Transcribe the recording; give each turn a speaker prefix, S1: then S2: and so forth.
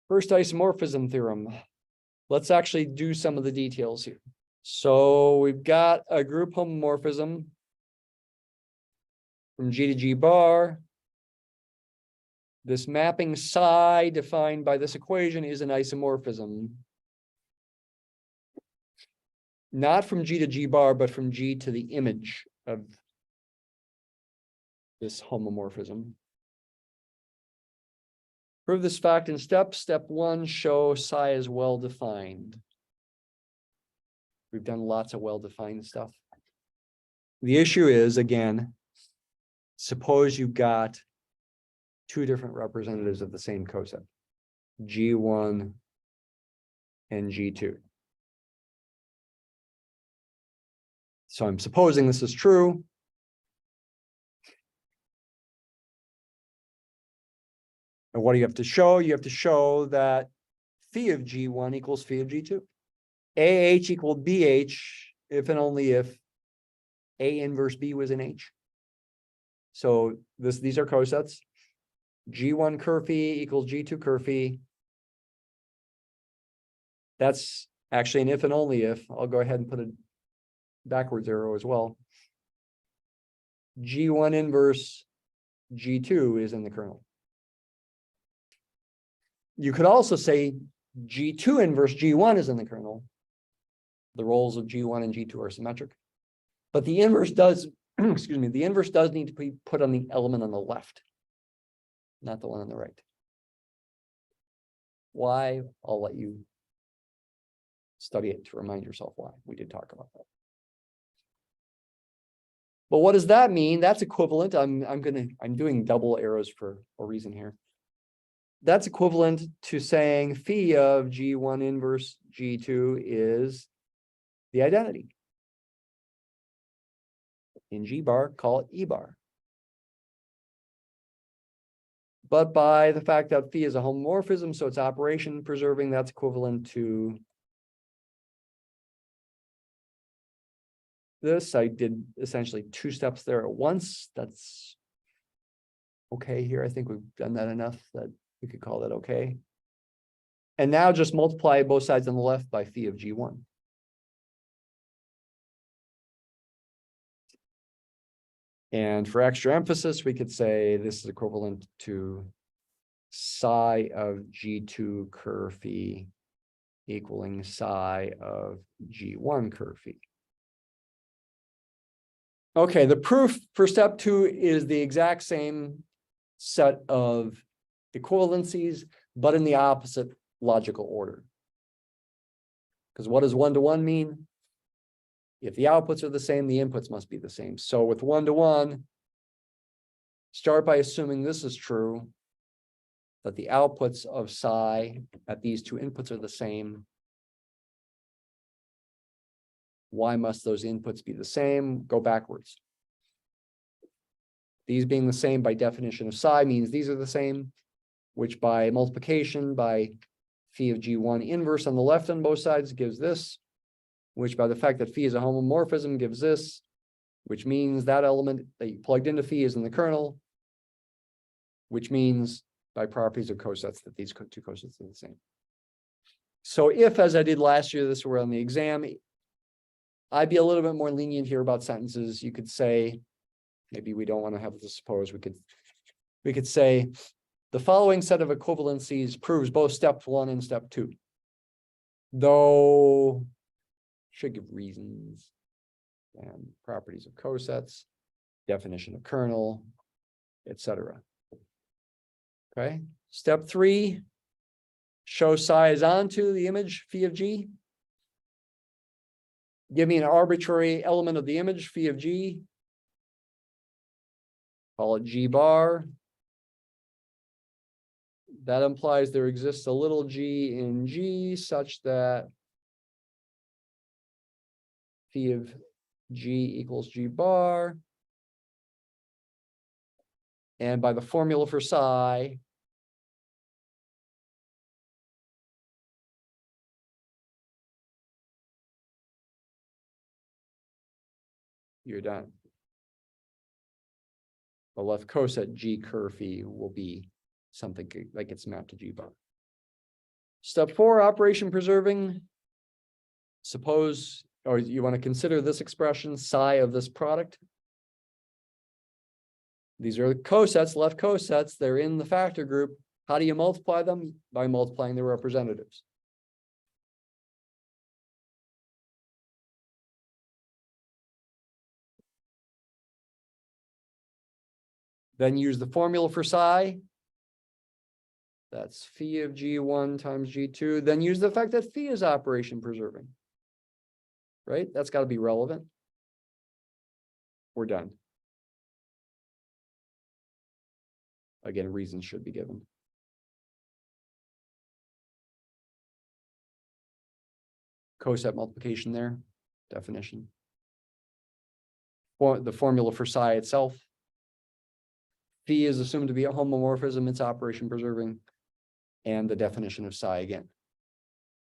S1: First isomorphism theorem. Let's actually do some of the details here. So we've got a group homomorphism from G to G bar. This mapping psi defined by this equation is an isomorphism. Not from G to G bar, but from G to the image of this homomorphism. Prove this fact in steps. Step 1, show psi is well-defined. We've done lots of well-defined stuff. The issue is, again, suppose you've got two different representatives of the same coset, G1 and G2. So I'm supposing this is true. And what do you have to show? You have to show that phi of G1 equals phi of G2. AH equal BH if and only if A inverse B was in H. So these are cosets. G1 curve phi equals G2 curve phi. That's actually an if and only if. I'll go ahead and put a backwards arrow as well. G1 inverse G2 is in the kernel. You could also say G2 inverse G1 is in the kernel. The roles of G1 and G2 are symmetric. But the inverse does, excuse me, the inverse does need to be put on the element on the left, not the one on the right. Why? I'll let you study it to remind yourself why. We did talk about that. But what does that mean? That's equivalent. I'm doing double arrows for a reason here. That's equivalent to saying phi of G1 inverse G2 is the identity. In G bar, call it E bar. But by the fact that phi is a homomorphism, so it's operation preserving, that's equivalent to this. I did essentially two steps there at once. That's okay here. I think we've done that enough that we could call that okay. And now just multiply both sides on the left by phi of G1. And for extra emphasis, we could say this is equivalent to psi of G2 curve phi equaling psi of G1 curve phi. Okay, the proof for step 2 is the exact same set of equivalencies, but in the opposite logical order. Because what does 1-to-1 mean? If the outputs are the same, the inputs must be the same. So with 1-to-1, start by assuming this is true, that the outputs of psi at these two inputs are the same. Why must those inputs be the same? Go backwards. These being the same by definition of psi means these are the same, which by multiplication by phi of G1 inverse on the left on both sides gives this, which by the fact that phi is a homomorphism gives this, which means that element that you plugged into phi is in the kernel, which means by properties of cosets that these two cosets are the same. So if, as I did last year, this were on the exam, I'd be a little bit more lenient here about sentences. You could say, maybe we don't want to have this suppose, we could say, the following set of equivalencies proves both step 1 and step 2. Though, should give reasons and properties of cosets, definition of kernel, etc. Okay. Step 3, show psi is onto the image phi of G. Give me an arbitrary element of the image phi of G. Call it G bar. That implies there exists a little g in G such that phi of G equals G bar. And by the formula for psi, you're done. The left coset G curve phi will be something like it's mapped to G bar. Step 4, operation preserving. Suppose, or you want to consider this expression, psi of this product. These are cosets, left cosets. They're in the factor group. How do you multiply them? By multiplying the representatives. Then use the formula for psi. That's phi of G1 times G2. Then use the fact that phi is operation preserving. Right? That's got to be relevant. We're done. Again, reasons should be given. Coset multiplication there, definition. The formula for psi itself. Phi is assumed to be a homomorphism, it's operation preserving, and the definition of psi again.